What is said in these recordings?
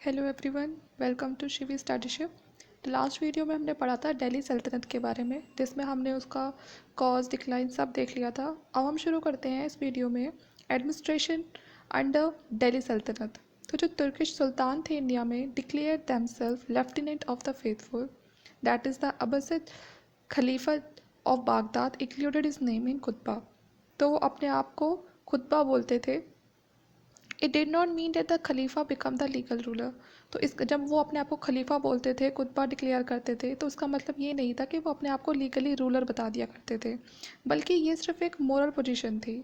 Hello everyone, welcome to Shivi studyship. तो last video में हमने पढ़ा था दिल्ली सल्तनत के बारे में, जिसमें हमने उसका कॉज डिक्लाइन सब देख लिया था। अब हम शुरू करते हैं इस वीडियो में एडमिनिस्ट्रेशन अंडर दिल्ली सल्तनत। तो जो तुर्किश सुल्तान थे इंडिया में declare themselves lieutenant of the faithful, that is the Abbasid खलीफा of Baghdad included his name in खुतबा। तो वो अपने आप को खुतबा बोलते थे। It did not mean that the खलीफा बिकम द लीगल रूलर। तो इस जब वो अपने आप को खलीफा बोलते थे, खुतबा डिक्लेयर करते थे, तो उसका मतलब ये नहीं था कि वो अपने आप को लीगली रूलर बता दिया करते थे, बल्कि ये सिर्फ एक मोरल पोजीशन थी।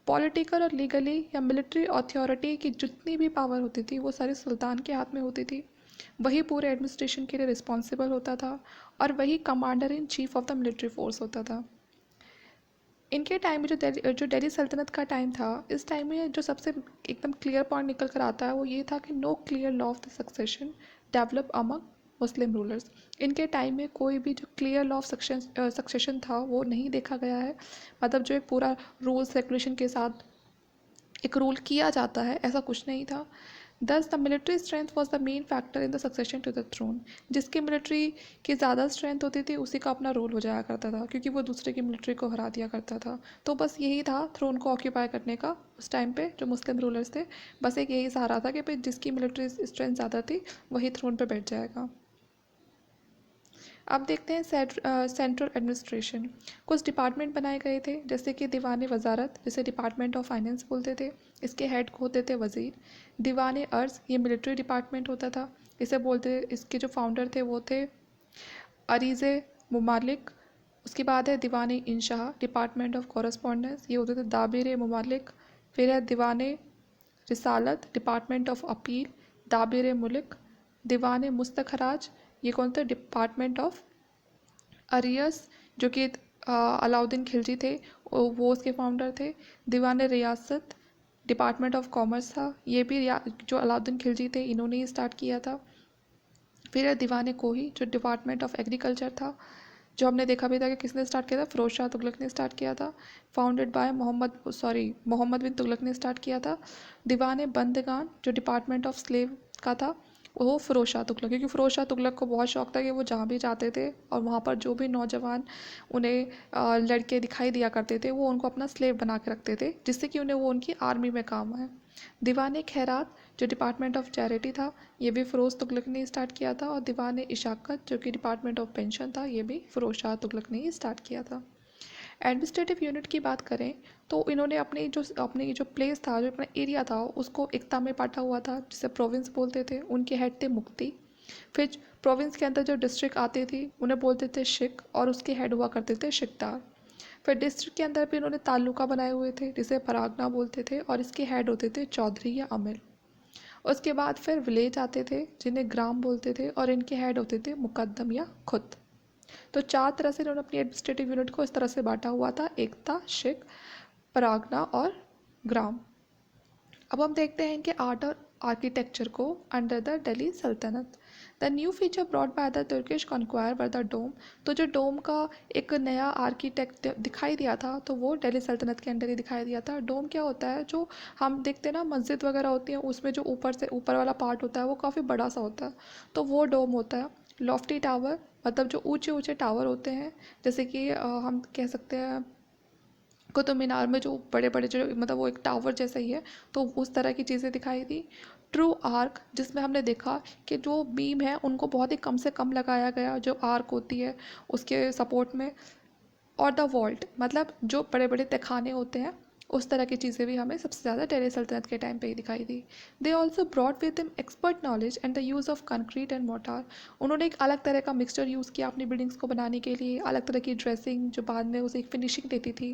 पॉलिटिकल और लीगली या मिलिट्री अथॉरिटी की जितनी भी पावर होती थी वो सारी सुल्तान के हाथ में होती थी। वही पूरे एडमिनिस्ट्रेशन के लिए रिस्पॉन्सिबल होता था और वही commander in chief of the military force होता था। इनके टाइम में जो दिल्ली सल्तनत का टाइम था, इस टाइम में जो सबसे एकदम क्लियर पॉइंट निकल कर आता है वो ये था कि no clear law of the succession develop among Muslim rulers. इनके टाइम में कोई भी जो क्लियर लॉ ऑफ सक्सेशन था वो नहीं देखा गया है। मतलब जो एक पूरा रूल्स रेगुलेशन के साथ एक रूल किया जाता है, ऐसा कुछ नहीं था। Thus the military strength was the main factor in the succession to the throne. जिसकी मिलिट्री की ज़्यादा स्ट्रेंथ होती थी उसी का अपना रोल हो जाया करता था, क्योंकि वो दूसरे की मिलिट्री को हरा दिया करता था। तो बस यही था थ्रोन को ऑक्यूपाई करने का उस टाइम पे जो मुस्लिम रूलर्स थे। बस एक यही सहारा था कि भाई जिसकी मिलिट्री स्ट्रेंथ ज़्यादा थी वही थ्रोन पर बैठ जाएगा। अब देखते हैं सेंट्रल एडमिनिस्ट्रेशन। कुछ डिपार्टमेंट बनाए गए थे, जैसे कि दीवान वजारत, जिसे डिपार्टमेंट ऑफ फाइनेंस बोलते थे। इसके हेड होते थे वजीर। दीवान अर्ज, ये मिलिट्री डिपार्टमेंट होता था, इसे बोलते। इसके जो फाउंडर थे वो थे अरीज़ ममालिक। उसके बाद है दीवान इंशाह, डिपार्टमेंट ऑफ कॉरस्पॉन्डेंस, ये होते थे दाबिर ममालिक। फिर है दीवान रिसालत, डिपार्टमेंट ऑफ अपील, दाबिर मुल्क। दीवान मुस्तखराज, ये कौन थे? डिपार्टमेंट ऑफ अरियस, जो कि अलाउद्दीन खिलजी थे, वो उसके फाउंडर थे। दीवान रियासत, डिपार्टमेंट ऑफ कॉमर्स था, ये भी जो अलाउद्दीन खिलजी थे इन्होंने ही स्टार्ट किया था। फिर है दीवान कोही, जो डिपार्टमेंट ऑफ एग्रीकल्चर था, जो हमने देखा भी था कि किसने स्टार्ट किया था, फिरोज शाह तुगलक ने स्टार्ट किया था। फाउंडेड बाय मोहम्मद बिन तुगलक ने स्टार्ट किया था। दीवान बंदगान, जो डिपार्टमेंट ऑफ स्लेव का था, वो फिरोज शाह तुगलक, क्योंकि फिरोज शाह तुगलक को बहुत शौक था कि वो जहाँ भी जाते थे और वहाँ पर जो भी नौजवान उन्हें लड़के दिखाई दिया करते थे वो उनको अपना स्लेव बना के रखते थे, जिससे कि उन्हें वो उनकी आर्मी में काम आए। दीवान खैरात, जो डिपार्टमेंट ऑफ चैरिटी था, ये भी फ़िरोज़ तुगलक ने स्टार्ट किया था। और दीवान इशाकत, जो कि डिपार्टमेंट ऑफ पेंशन था, ये भी फ़िरोज़ शाह तुगलक ने ही स्टार्ट किया था। एडमिनिस्ट्रेटिव यूनिट की बात करें तो इन्होंने अपनी जो प्लेस था, जो अपना एरिया था, उसको एकता में बांटा हुआ था, जिसे प्रोविंस बोलते थे। उनके हेड थे मुफ्ती। फिर प्रोविंस के अंदर जो डिस्ट्रिक्ट आती थी उन्हें बोलते थे शिक, और उसके हेड हुआ करते थे शिकदार। फिर डिस्ट्रिक्ट के अंदर भी उन्होंने तालुका बनाए हुए थे, जिसे परागना बोलते थे, और इसके हेड होते थे चौधरी या अमीर। उसके बाद फिर विलेज आते थे, जिन्हें ग्राम बोलते थे, और इनके हेड होते थे मुकद्दम या खुद। तो चार तरह से इन्होंने अपनी एडमिनिस्ट्रेटिव यूनिट को इस तरह से बांटा हुआ था: एकता, शिक, परागना और ग्राम। अब हम देखते हैं इनके आर्ट और आर्किटेक्चर को अंडर द दिल्ली सल्तनत। The new feature brought by the Turkish conqueror were the dome. तो जो डोम का एक नया आर्किटेक्ट दिखाई दिया था, तो वो दिल्ली सल्तनत के अंडर ही दिखाई दिया था। डोम क्या होता है? जो हम देखते हैं ना मस्जिद वगैरह होती है, उसमें जो ऊपर वाला पार्ट होता है वो काफ़ी बड़ा सा होता है, तो वो डोम होता है। लॉफ्टी टावर, मतलब जो ऊंचे ऊंचे टावर होते हैं, जैसे कि हम कह सकते हैं कुतुब मीनार में जो बड़े बड़े, जो मतलब वो एक टावर जैसा ही है, तो उस तरह की चीज़ें दिखाई दी। ट्रू आर्क, जिसमें हमने देखा कि जो बीम है उनको बहुत ही कम से कम लगाया गया, जो आर्क होती है उसके सपोर्ट में। और द वॉल्ट, मतलब जो बड़े बड़े तहखाने होते हैं, उस तरह की चीज़ें भी हमें सबसे ज़्यादा दिल्ली सल्तनत के टाइम पे ही दिखाई दी। They also brought with them expert knowledge and the use of concrete and mortar. उन्होंने एक अलग तरह का मिक्सचर यूज़ किया अपनी बिल्डिंग्स को बनाने के लिए, अलग तरह की ड्रेसिंग जो बाद में उसे एक फिनिशिंग देती थी।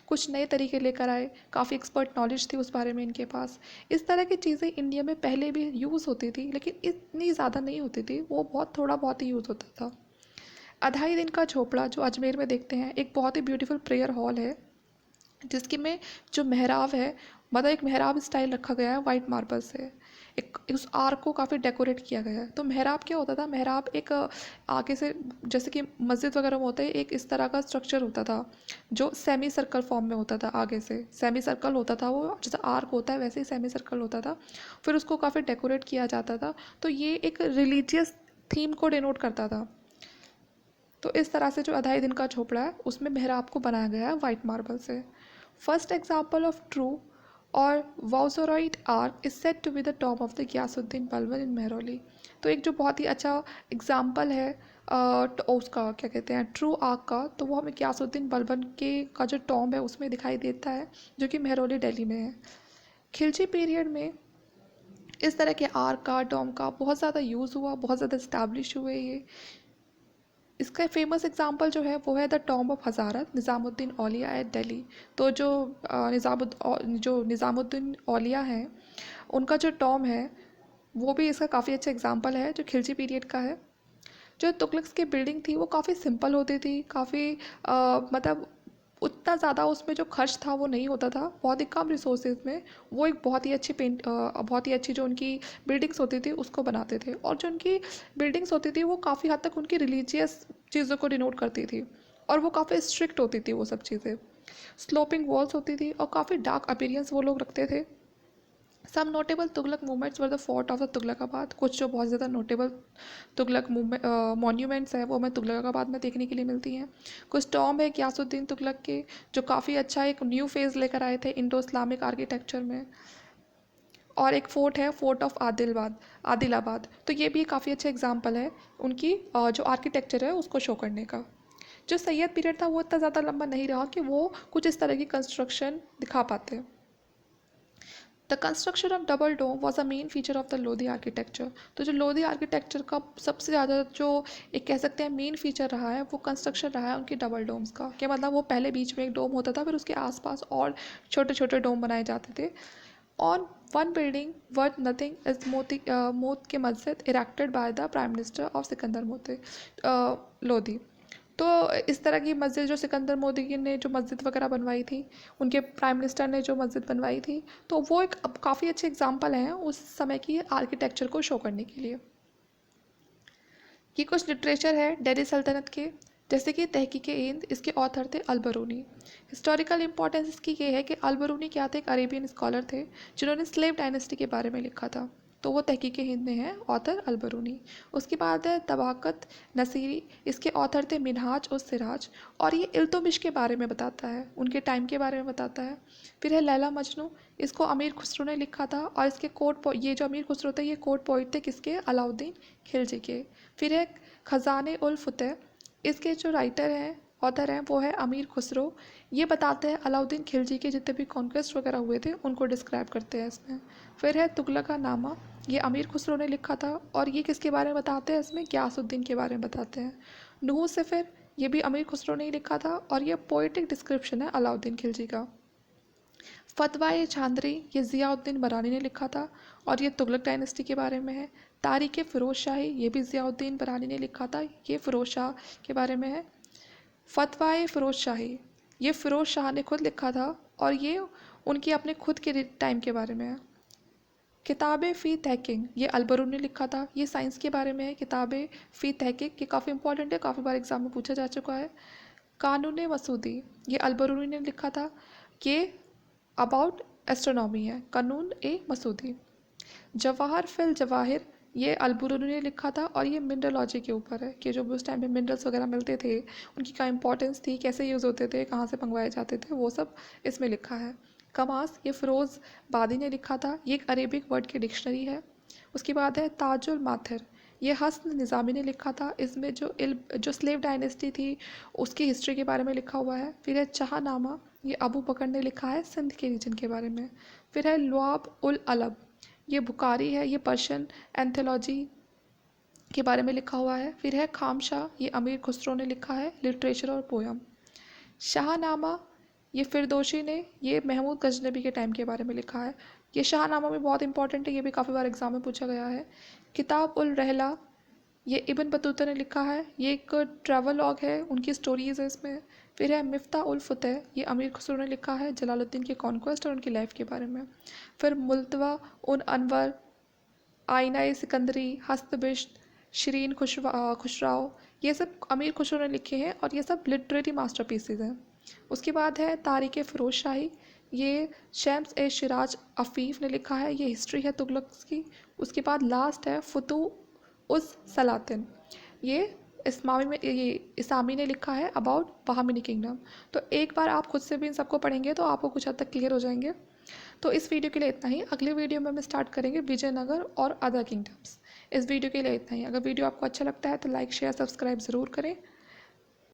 कुछ नए तरीके लेकर आए, काफ़ी एक्सपर्ट नॉलेज थी उस बारे में इनके पास। इस तरह की चीज़ें इंडिया में पहले भी यूज़ होती थी, लेकिन इतनी ज़्यादा नहीं होती थी, वो बहुत थोड़ा बहुत ही यूज़ होता था। अढ़ाई दिन का झोपड़ा, जो अजमेर में देखते हैं, एक बहुत ही ब्यूटीफुल प्रेयर हॉल है, जिसकी में जो मेहराब है, मतलब एक मेहराब स्टाइल रखा गया है वाइट मार्बल से। एक उस आर्क को काफ़ी डेकोरेट किया गया है। तो मेहराब क्या होता था, मेहराब एक आगे से, जैसे कि मस्जिद वगैरह में होता है, एक इस तरह का स्ट्रक्चर होता था जो सेमी सर्कल फॉर्म में होता था। आगे से सेमी सर्कल होता था वो, जैसे आर्क होता है वैसे ही सेमी सर्कल होता था। फिर उसको काफ़ी डेकोरेट किया जाता था। तो ये एक रिलीजियस थीम को डिनोट करता था। तो इस तरह से जो अढ़ाई दिन का झोपड़ा है उसमें मेहराब को बनाया गया है वाइट मार्बल से। फर्स्ट एग्जाम्पल ऑफ ट्रू और voussoir arch is said to be the top of the Ghiyasuddin Balban in Mehrauli. तो एक जो बहुत ही अच्छा एग्जाम्पल है तो उसका क्या कहते हैं, ट्रू आर्क का, तो वो हमें गियासुद्दीन बलबन के का जो टॉम्ब है उसमें दिखाई देता है, जो कि मेहरौली दिल्ली में है। खिलजी पीरियड में इस तरह के आर्क का, डोम का बहुत ज़्यादा यूज़ हुआ, बहुत ज़्यादा इस्टेब्लिश हुए ये। इसका फेमस एग्जांपल जो है वो है the tomb of Hazrat Nizamuddin Auliya at Delhi. तो जो निज़ामुद्दीन औलिया हैं, उनका जो टॉम्ब है वो भी इसका काफ़ी अच्छा एग्जांपल है, जो खिलजी पीरियड का है। जो तुगलक्स की बिल्डिंग थी वो काफ़ी सिंपल होती थी, काफ़ी मतलब उतना ज़्यादा उसमें जो खर्च था वो नहीं होता था, बहुत ही कम रिसोर्सेज में वो एक बहुत ही अच्छी जो उनकी बिल्डिंग्स होती थी उसको बनाते थे। और जो उनकी बिल्डिंग्स होती थी वो काफ़ी हद तक उनकी रिलीजियस चीज़ों को डिनोट करती थी, और वो काफ़ी स्ट्रिक्ट होती थी वो सब चीज़ें। स्लोपिंग वॉल्स होती थी और काफ़ी डार्क अपीरियंस वो लोग रखते थे। Some notable Tughlaq movements were the fort of the Tughlaqabad. कुछ जो बहुत ज़्यादा नोटेबल तुगलक मॉन्यूमेंट्स हैं वो हमें तुगलकाबाद में देखने के लिए मिलती हैं। कुछ टॉम्ब है गियासुद्दीन तुगलक के, जो काफ़ी अच्छा एक न्यू फेज़ लेकर आए थे इंडो इस्लामिक आर्किटेक्चर में। और एक फोर्ट है, फोर्ट ऑफ आदिलाबाद। तो ये भी काफ़ी अच्छा एग्जाम्पल है उनकी जो आर्किटेक्चर है उसको शो करने का। जो सैयद पीरियड था वो इतना ज़्यादा लंबा नहीं रहा कि वो कुछ इस तरह की कंस्ट्रक्शन दिखा पाते। The construction of double dome was a main feature of the Lodhi architecture. तो जो लोधी आर्किटेक्चर का सबसे ज़्यादा जो एक कह सकते हैं मेन फीचर रहा है वो कंस्ट्रक्शन रहा है उनकी डबल डोम्स का। क्या मतलब, वो पहले बीच में एक डोम होता था, फिर उसके आसपास और छोटे छोटे डोम बनाए जाते थे। On one building worth nothing is मोत की मस्जिद erected by the prime minister of Sikandar Lodhi. तो इस तरह की मस्जिद जो सिकंदर मोदी ने जो मस्जिद वगैरह बनवाई थी, उनके प्राइम मिनिस्टर ने जो मस्जिद बनवाई थी, तो वो एक अब काफ़ी अच्छे एग्जाम्पल हैं उस समय की आर्किटेक्चर को शो करने के लिए। ये कुछ लिटरेचर है दिल्ली सल्तनत के, जैसे कि तहकीक हिंद, इसके ऑथर थे अलबरूनी। हिस्टोरिकल इंपॉर्टेंस इसकी ये है कि अलबरूनी क्या थे, एक अरेबियन स्कॉलर थे जिन्होंने स्लेव डायनेस्टी के बारे में लिखा था। तो वो तहकीक हिंद में है, ऑथर अलबरूनी। उसके बाद है तबाकत नसीरी, इसके ऑथर थे मिनहाज और सिराज, और ये इल्तुमिश के बारे में बताता है, उनके टाइम के बारे में बताता है। फिर है लैला मजनू, इसको अमीर खुसरो ने लिखा था, और इसके ये जो अमीर खुसरो थे ये कोर्ट पोइट थे किसके, अलाउद्दीन खिलजी के। फिर है खजाने उल फतेह, इसके जो राइटर हैं, ऑथर हैं, वो है अमीर खुसरो। ये बताते हैं अलाउद्दीन खिलजी के जितने भी कॉन्क्वेस्ट वगैरह हुए थे उनको डिस्क्राइब करते हैं इसमें। फिर है तुगलका नामा, ये अमीर खुसरो ने लिखा था, और ये किसके बारे में बताते हैं, इसमें गियासुद्दीन के बारे में बताते हैं। नूह सिफर, ये भी अमीर खुसरो ने ही लिखा था, और ये पोइटिक डिस्क्रिप्शन है अलाउद्दीन खिलजी का। फतवा चांदरी, ये ज़ियाउद्दीन बरानी ने लिखा था, और ये तुगलक डायनेस्टी के बारे में है। तारीख़ फ़िरोज़ शाही, ये भी ज़ियाउद्दीन बरानी ने लिखा था, ये फ़िरोज़ शाह के बारे में है। फतवाए फ़िरोज़ शाही, ये फ़िरोज़ शाह ने खुद लिखा था, और ये उनकी अपने खुद के टाइम के बारे में है। किताब फ़ी तहकीक, ये अलबरूनी ने लिखा था, ये साइंस के बारे में है। किताब फ़ी तहकीक, ये काफ़ी इंपॉर्टेंट है, काफ़ी बार एग्जाम में पूछा जा चुका है। कानून मसूदी, ये अलबरूनी ने लिखा था, ये अबाउट एस्ट्रोनॉमी है, कानून ए मसूदी। जवाहर फिल जवाहिर, ये अलबरूनी ने लिखा था, और ये मिनरलॉजी के ऊपर है कि जो भी उस टाइम पे मिनरल्स वगैरह मिलते थे, उनकी क्या इंपॉर्टेंस थी, कैसे यूज़ होते थे, कहाँ से मंगवाए जाते थे, वो सब इसमें लिखा है। कमास, ये फ़िरोज़ बादी ने लिखा था, ये एक अरेबिक वर्ड की डिक्शनरी है। उसके बाद है ताजुल माथिर, ये हसन निज़ामी ने लिखा था, इसमें जो स्लेव डायनेस्टी थी उसकी हिस्ट्री के बारे में लिखा हुआ है। फिर है चाहनामा, ये अबू बकर ने लिखा है सिंध के रीजन के बारे में। फिर है लुआब उल अलब, ये बुखारी है, ये पर्शियन एंथोलॉजी के बारे में लिखा हुआ है। फिर है खामशाह, ये अमीर खुसरो ने लिखा है, लिटरेचर और पोयम। शाहनामा, ये फिरदोशी ने, ये महमूद गजनबी के टाइम के बारे में लिखा है। ये शाहनामा भी बहुत इंपॉर्टेंट है, ये भी काफ़ी बार एग्जाम में पूछा गया है। किताब उल रहला, ये इब्न बतूता ने लिखा है, ये एक ट्रैवल लॉग है, उनकी स्टोरीज़ है इसमें। फिर है मिफ्ता उल फतेह, ये अमीर खुसरो ने लिखा है जलालुद्दीन की कॉन्क्वेस्ट और उनकी लाइफ के बारे में। फिर मुल्तवा उन अनवर, आईना सिकंदरी, हस्तबिश्त, शिरीन खुशराव, ये सब अमीर खुसरो ने लिखे हैं और ये सब लिटरेरी मास्टरपीसेस हैं। उसके बाद है तारीख़ फ़िरोज़ शाही, ये शम्स ए सिराज अफ़ीफ़ ने लिखा है, ये हिस्ट्री है तुगलक्स की। उसके बाद लास्ट है फतू उस सलातिन, ये इसामी ने लिखा है अबाउट बहामिनी किंगडम। तो एक बार आप खुद से भी इन सबको पढ़ेंगे तो आपको कुछ हद तक क्लियर हो जाएंगे। तो इस वीडियो के लिए इतना ही। अगले वीडियो में हम स्टार्ट करेंगे विजयनगर और अदर किंगडम्स। इस वीडियो के लिए इतना ही। अगर वीडियो आपको अच्छा लगता है तो लाइक शेयर सब्सक्राइब ज़रूर करें।